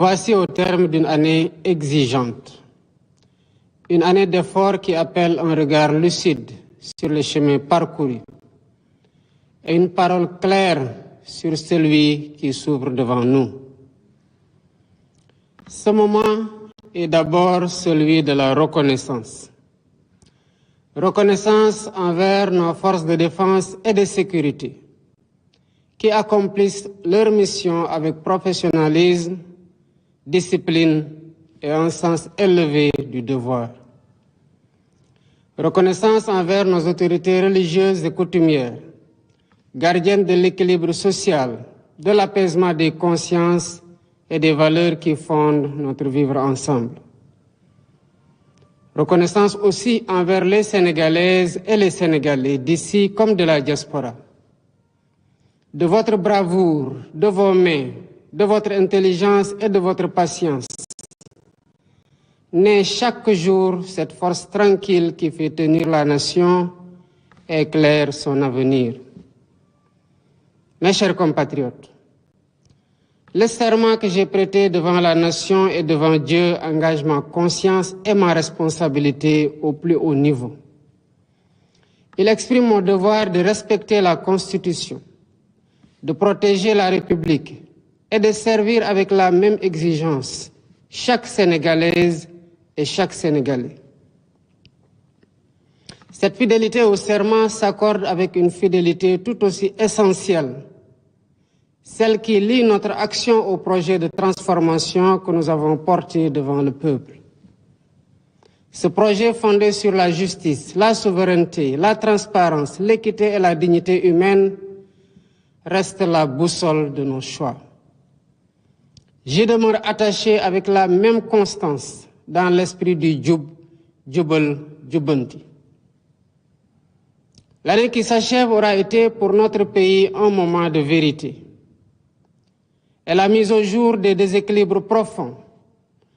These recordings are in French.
Voici au terme d'une année exigeante, une année d'efforts qui appelle un regard lucide sur le chemin parcouru et une parole claire sur celui qui s'ouvre devant nous. Ce moment est d'abord celui de la reconnaissance. Reconnaissance envers nos forces de défense et de sécurité qui accomplissent leur mission avec professionnalisme, discipline et un sens élevé du devoir. Reconnaissance envers nos autorités religieuses et coutumières, gardiennes de l'équilibre social, de l'apaisement des consciences et des valeurs qui fondent notre vivre ensemble. Reconnaissance aussi envers les Sénégalaises et les Sénégalais d'ici comme de la diaspora. De votre bravoure, de vos mains, de votre intelligence et de votre patience, naît chaque jour cette force tranquille qui fait tenir la nation et éclaire son avenir. Mes chers compatriotes, le serment que j'ai prêté devant la nation et devant Dieu engage ma conscience et ma responsabilité au plus haut niveau. Il exprime mon devoir de respecter la Constitution, de protéger la République et de servir avec la même exigence chaque Sénégalaise et chaque Sénégalais. Cette fidélité au serment s'accorde avec une fidélité tout aussi essentielle, celle qui lie notre action au projet de transformation que nous avons porté devant le peuple. Ce projet fondé sur la justice, la souveraineté, la transparence, l'équité et la dignité humaine reste la boussole de nos choix. J'y demeure attaché avec la même constance dans l'esprit du Djoub, Djoubal, Djoubanti. L'année qui s'achève aura été pour notre pays un moment de vérité. Elle a mis au jour des déséquilibres profonds,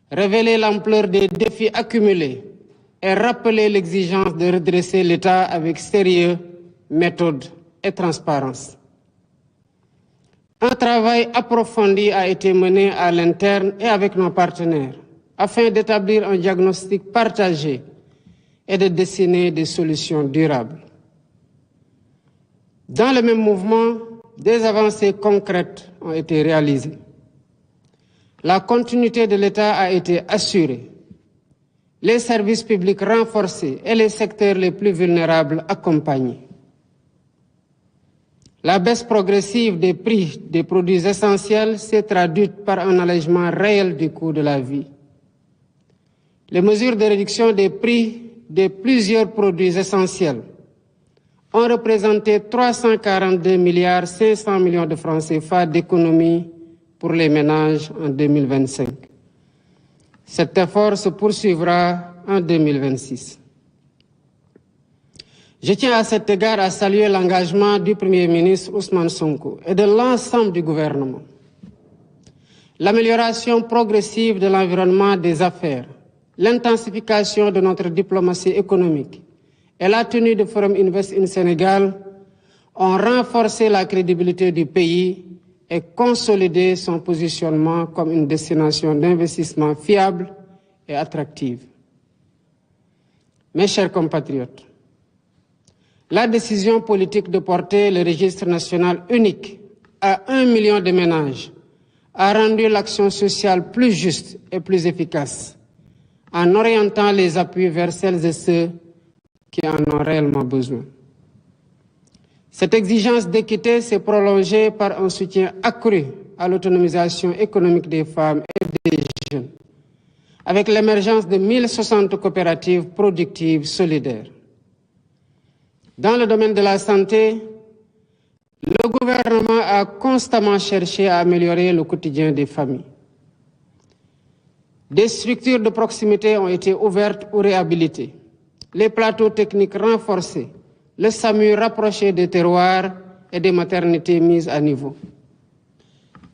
révélé l'ampleur des défis accumulés et rappelé l'exigence de redresser l'État avec sérieux, méthode et transparence. Un travail approfondi a été mené à l'interne et avec nos partenaires afin d'établir un diagnostic partagé et de dessiner des solutions durables. Dans le même mouvement, des avancées concrètes ont été réalisées. La continuité de l'État a été assurée, les services publics renforcés et les secteurs les plus vulnérables accompagnés. La baisse progressive des prix des produits essentiels s'est traduite par un allègement réel du coût de la vie. Les mesures de réduction des prix de plusieurs produits essentiels ont représenté 342,5 milliards de francs CFA d'économie pour les ménages en 2025. Cet effort se poursuivra en 2026. Je tiens à cet égard à saluer l'engagement du Premier ministre Ousmane Sonko et de l'ensemble du gouvernement. L'amélioration progressive de l'environnement des affaires, l'intensification de notre diplomatie économique et la tenue du Forum Invest in Sénégal ont renforcé la crédibilité du pays et consolidé son positionnement comme une destination d'investissement fiable et attractive. Mes chers compatriotes, la décision politique de porter le registre national unique à 1 million de ménages a rendu l'action sociale plus juste et plus efficace en orientant les appuis vers celles et ceux qui en ont réellement besoin. Cette exigence d'équité s'est prolongée par un soutien accru à l'autonomisation économique des femmes et des jeunes, avec l'émergence de 1060 coopératives productives solidaires. Dans le domaine de la santé, le gouvernement a constamment cherché à améliorer le quotidien des familles. Des structures de proximité ont été ouvertes ou réhabilitées, les plateaux techniques renforcés, le SAMU rapproché des terroirs et des maternités mises à niveau.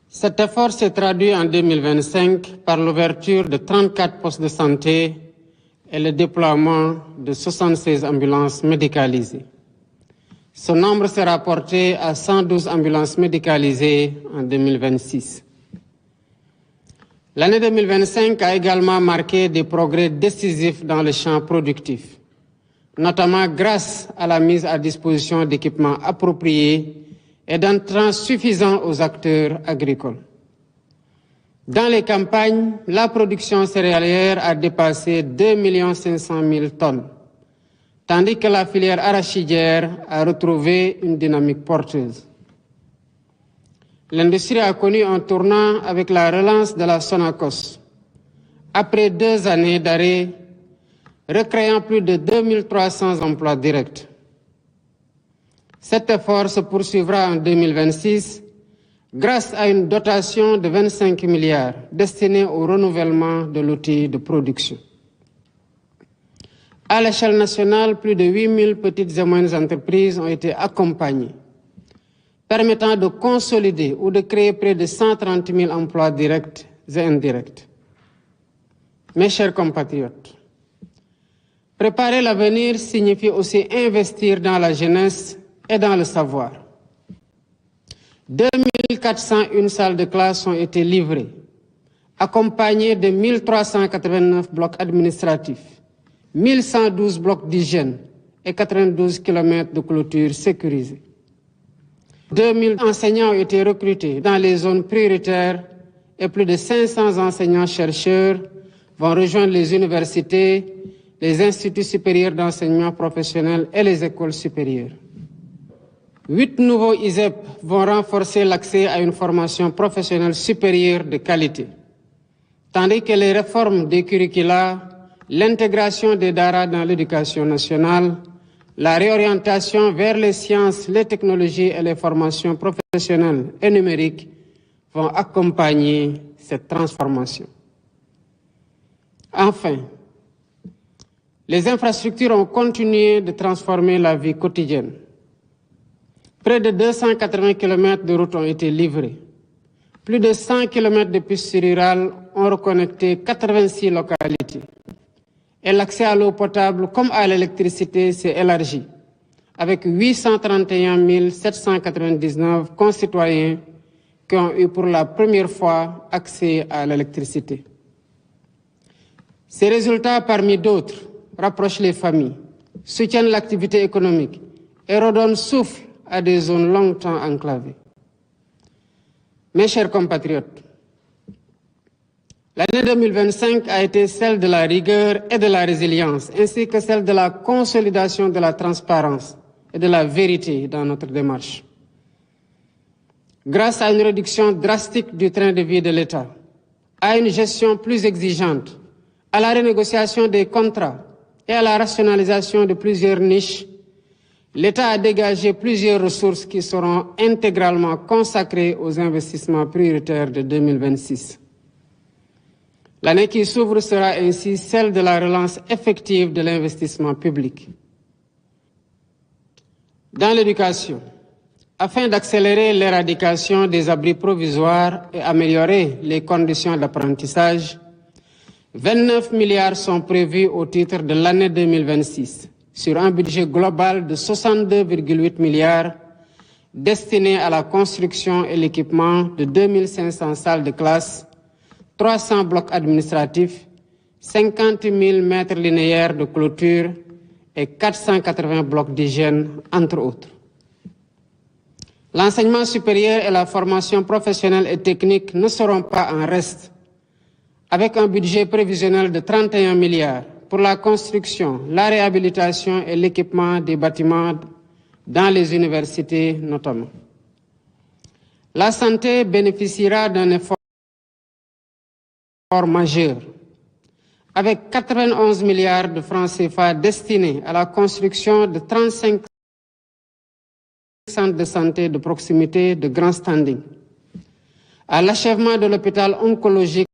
Cet effort s'est traduit en 2025 par l'ouverture de 34 postes de santé et le déploiement de 76 ambulances médicalisées. Ce nombre sera porté à 112 ambulances médicalisées en 2026. L'année 2025 a également marqué des progrès décisifs dans le champ productif, notamment grâce à la mise à disposition d'équipements appropriés et d'intrants suffisants aux acteurs agricoles. Dans les campagnes, la production céréalière a dépassé 2 500 000 tonnes, tandis que la filière arachidière a retrouvé une dynamique porteuse. L'industrie a connu un tournant avec la relance de la Sonacos, après 2 années d'arrêt, recréant plus de 2300 emplois directs. Cet effort se poursuivra en 2026 grâce à une dotation de 25 milliards destinée au renouvellement de l'outil de production. À l'échelle nationale, plus de 8000 petites et moyennes entreprises ont été accompagnées, permettant de consolider ou de créer près de 130 000 emplois directs et indirects. Mes chers compatriotes, préparer l'avenir signifie aussi investir dans la jeunesse et dans le savoir. 2401 salles de classe ont été livrées, accompagnées de 1389 blocs administratifs, 1112 blocs d'hygiène et 92 km de clôture sécurisés. 2000 enseignants ont été recrutés dans les zones prioritaires et plus de 500 enseignants-chercheurs vont rejoindre les universités, les instituts supérieurs d'enseignement professionnel et les écoles supérieures. 8 nouveaux ISEP vont renforcer l'accès à une formation professionnelle supérieure de qualité, tandis que les réformes des curricula, l'intégration des DARA dans l'éducation nationale, la réorientation vers les sciences, les technologies et les formations professionnelles et numériques vont accompagner cette transformation. Enfin, les infrastructures ont continué de transformer la vie quotidienne. Près de 280 km de routes ont été livrés. Plus de 100 km de pistes rurales ont reconnecté 86 localités. Et l'accès à l'eau potable comme à l'électricité s'est élargi, avec 831 799 concitoyens qui ont eu pour la première fois accès à l'électricité. Ces résultats, parmi d'autres, rapprochent les familles, soutiennent l'activité économique et redonnent souffle à des zones longtemps enclavées. Mes chers compatriotes, l'année 2025 a été celle de la rigueur et de la résilience, ainsi que celle de la consolidation de la transparence et de la vérité dans notre démarche. Grâce à une réduction drastique du train de vie de l'État, à une gestion plus exigeante, à la renégociation des contrats et à la rationalisation de plusieurs niches, l'État a dégagé plusieurs ressources qui seront intégralement consacrées aux investissements prioritaires de 2026. L'année qui s'ouvre sera ainsi celle de la relance effective de l'investissement public. Dans l'éducation, afin d'accélérer l'éradication des abris provisoires et améliorer les conditions d'apprentissage, 29 milliards sont prévus au titre de l'année 2026, sur un budget global de 62,8 milliards destiné à la construction et l'équipement de 2500 salles de classe, 300 blocs administratifs, 50 000 mètres linéaires de clôture et 480 blocs d'hygiène, entre autres. L'enseignement supérieur et la formation professionnelle et technique ne seront pas en reste, avec un budget prévisionnel de 31 milliards pour la construction, la réhabilitation et l'équipement des bâtiments dans les universités notamment. La santé bénéficiera d'un effort majeur, avec 91 milliards de francs CFA destinés à la construction de 35 centres de santé de proximité de grand standing, à l'achèvement de l'hôpital oncologique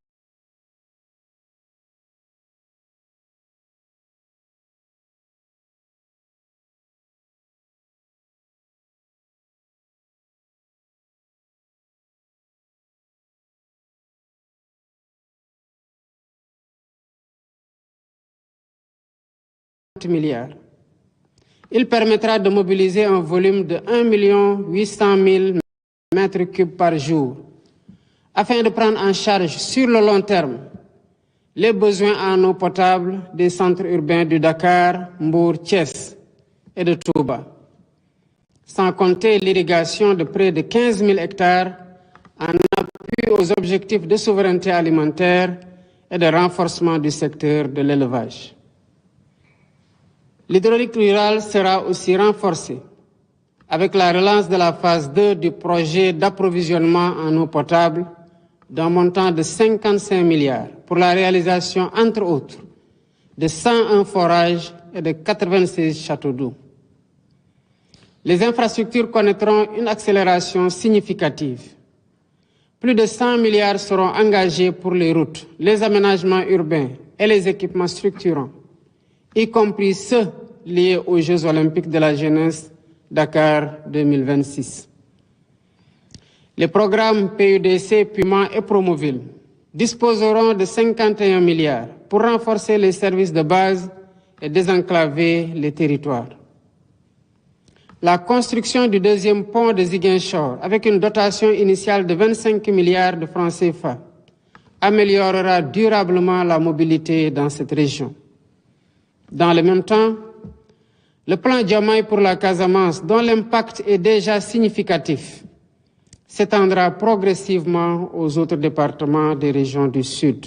milliards. Il permettra de mobiliser un volume de 1 800 000 mètres cubes par jour, afin de prendre en charge sur le long terme les besoins en eau potable des centres urbains du Dakar, Mbour, Thiès et de Touba, sans compter l'irrigation de près de 15 000 hectares en appui aux objectifs de souveraineté alimentaire et de renforcement du secteur de l'élevage. L'hydraulique rurale sera aussi renforcée avec la relance de la phase 2 du projet d'approvisionnement en eau potable d'un montant de 55 milliards pour la réalisation, entre autres, de 101 forages et de 96 châteaux d'eau. Les infrastructures connaîtront une accélération significative. Plus de 100 milliards seront engagés pour les routes, les aménagements urbains et les équipements structurants, y compris ceux liés aux Jeux olympiques de la jeunesse Dakar 2026. Les programmes PUDC, Puma et Promoville disposeront de 51 milliards pour renforcer les services de base et désenclaver les territoires. La construction du deuxième pont de Ziguinchor, avec une dotation initiale de 25 milliards de francs CFA, améliorera durablement la mobilité dans cette région. Dans le même temps, le plan Diomaye pour la Casamance, dont l'impact est déjà significatif, s'étendra progressivement aux autres départements des régions du Sud.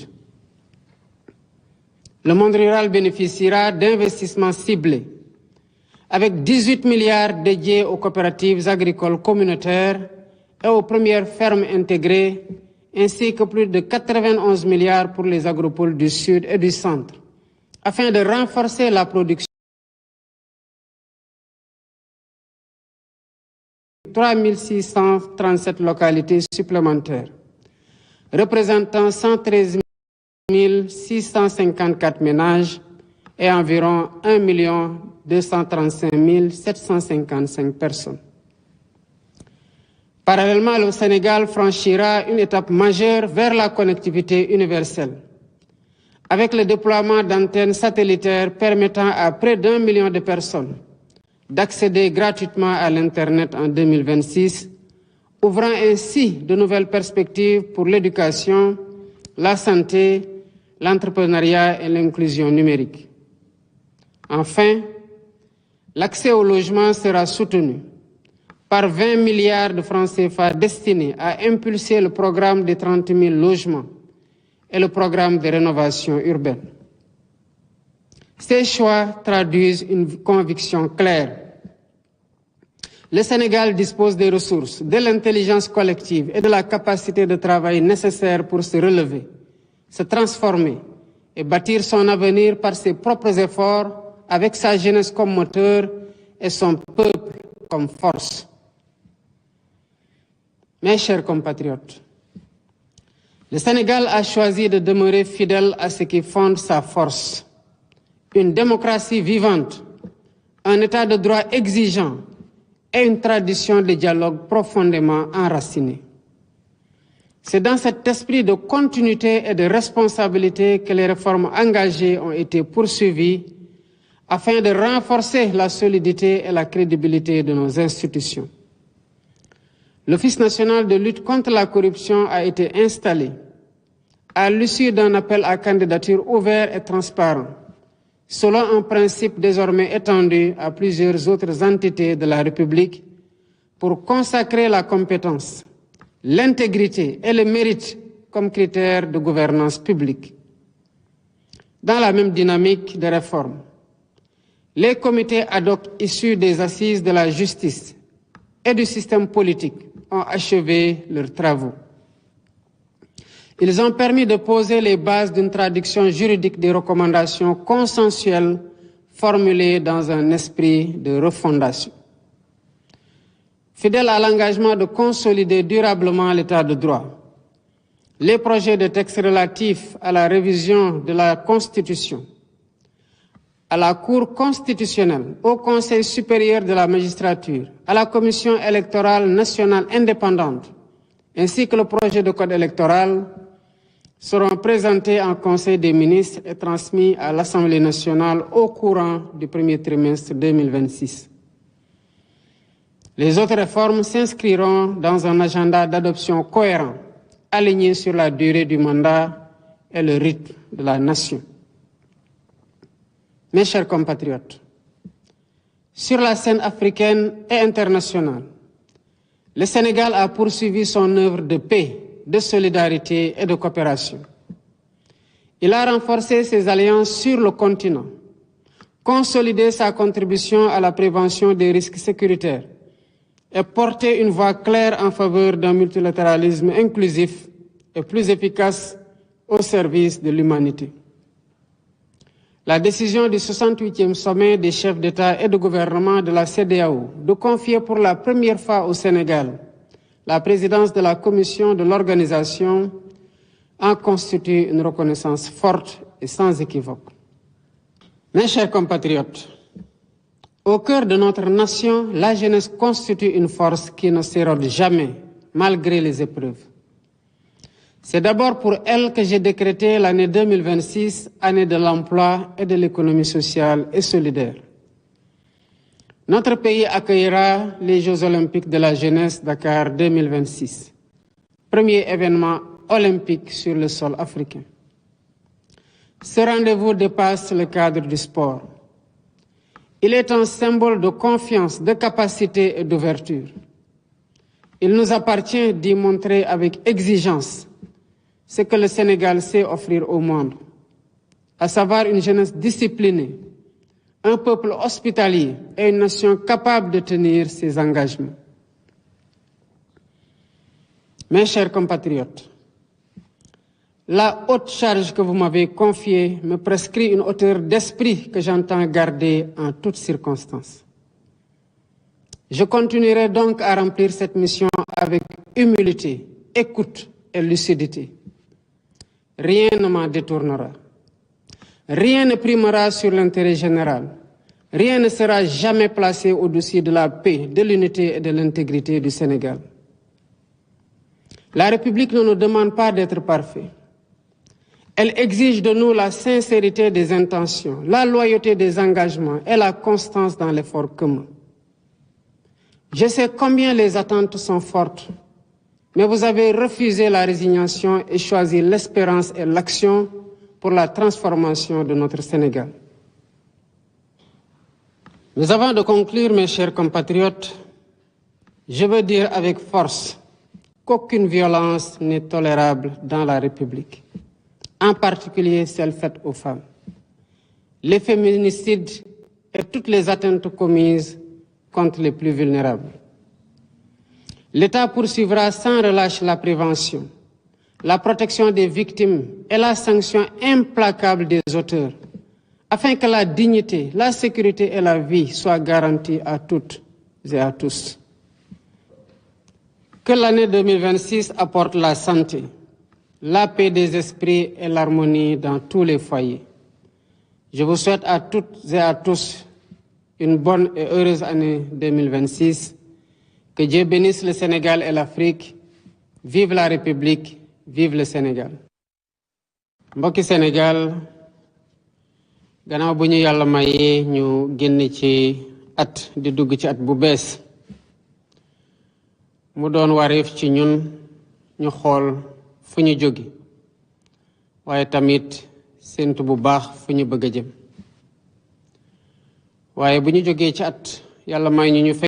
Le monde rural bénéficiera d'investissements ciblés, avec 18 milliards dédiés aux coopératives agricoles communautaires et aux premières fermes intégrées, ainsi que plus de 91 milliards pour les agropoles du Sud et du Centre, afin de renforcer la production. 3 637 localités supplémentaires, représentant 113 654 ménages et environ 1 235 755 personnes. Parallèlement, le Sénégal franchira une étape majeure vers la connectivité universelle, avec le déploiement d'antennes satellitaires permettant à près d'1 million de personnes d'accéder gratuitement à l'Internet en 2026, ouvrant ainsi de nouvelles perspectives pour l'éducation, la santé, l'entrepreneuriat et l'inclusion numérique. Enfin, l'accès au logement sera soutenu par 20 milliards de francs CFA destinés à impulser le programme des 30 000 logements et le programme de rénovation urbaine. Ces choix traduisent une conviction claire. Le Sénégal dispose des ressources, de l'intelligence collective et de la capacité de travail nécessaires pour se relever, se transformer et bâtir son avenir par ses propres efforts, avec sa jeunesse comme moteur et son peuple comme force. Mes chers compatriotes, le Sénégal a choisi de demeurer fidèle à ce qui fonde sa force. Une démocratie vivante, un état de droit exigeant et une tradition de dialogue profondément enracinée. C'est dans cet esprit de continuité et de responsabilité que les réformes engagées ont été poursuivies afin de renforcer la solidité et la crédibilité de nos institutions. L'Office national de lutte contre la corruption a été installé à l'issue d'un appel à candidature ouvert et transparent, selon un principe désormais étendu à plusieurs autres entités de la République, pour consacrer la compétence, l'intégrité et le mérite comme critères de gouvernance publique. Dans la même dynamique de réforme, les comités ad hoc issus des assises de la justice et du système politique ont achevé leurs travaux. Ils ont permis de poser les bases d'une traduction juridique des recommandations consensuelles formulées dans un esprit de refondation. Fidèles à l'engagement de consolider durablement l'état de droit, les projets de textes relatifs à la révision de la Constitution, à la Cour constitutionnelle, au Conseil supérieur de la magistrature, à la Commission électorale nationale indépendante, ainsi que le projet de code électoral, seront présentés en Conseil des ministres et transmis à l'Assemblée nationale au courant du premier trimestre 2026. Les autres réformes s'inscriront dans un agenda d'adoption cohérent alignée sur la durée du mandat et le rythme de la nation. Mes chers compatriotes, sur la scène africaine et internationale, le Sénégal a poursuivi son œuvre de paix, de solidarité et de coopération. Il a renforcé ses alliances sur le continent, consolidé sa contribution à la prévention des risques sécuritaires et porté une voix claire en faveur d'un multilatéralisme inclusif et plus efficace au service de l'humanité. La décision du 68e sommet des chefs d'État et de gouvernement de la CEDEAO de confier pour la première fois au Sénégal la présidence de la commission de l'organisation en constitue une reconnaissance forte et sans équivoque. Mes chers compatriotes, au cœur de notre nation, la jeunesse constitue une force qui ne s'érode jamais, malgré les épreuves. C'est d'abord pour elle que j'ai décrété l'année 2026, année de l'emploi et de l'économie sociale et solidaire. Notre pays accueillera les Jeux olympiques de la jeunesse Dakar 2026, premier événement olympique sur le sol africain. Ce rendez-vous dépasse le cadre du sport. Il est un symbole de confiance, de capacité et d'ouverture. Il nous appartient d'y montrer avec exigence ce que le Sénégal sait offrir au monde, à savoir une jeunesse disciplinée, un peuple hospitalier et une nation capable de tenir ses engagements. Mes chers compatriotes, la haute charge que vous m'avez confiée me prescrit une hauteur d'esprit que j'entends garder en toutes circonstances. Je continuerai donc à remplir cette mission avec humilité, écoute et lucidité. Rien ne m'en détournera. Rien ne primera sur l'intérêt général. Rien ne sera jamais placé au-dessus de la paix, de l'unité et de l'intégrité du Sénégal. La République ne nous demande pas d'être parfaits. Elle exige de nous la sincérité des intentions, la loyauté des engagements et la constance dans l'effort commun. Je sais combien les attentes sont fortes, mais vous avez refusé la résignation et choisi l'espérance et l'action pour la transformation de notre Sénégal. Mais avant de conclure, mes chers compatriotes, je veux dire avec force qu'aucune violence n'est tolérable dans la République, en particulier celle faite aux femmes. Les féminicides et toutes les atteintes commises contre les plus vulnérables. L'État poursuivra sans relâche la prévention, la protection des victimes et la sanction implacable des auteurs, afin que la dignité, la sécurité et la vie soient garanties à toutes et à tous. Que l'année 2026 apporte la santé, la paix des esprits et l'harmonie dans tous les foyers. Je vous souhaite à toutes et à tous une bonne et heureuse année 2026. Que Dieu bénisse le Sénégal et l'Afrique. Vive la République, vive le Sénégal. Mbokki Sénégal, gannaaw bu ñu Yàlla mayee ñu génn ci at di dugg ci at bu bees mu doon wareef ci ñun ñu xool fu ñu jóge waaye tamit séentu bu baax fu ñu bëgg a jëm waaye bu ñu jógee ci at Yàlla may ñu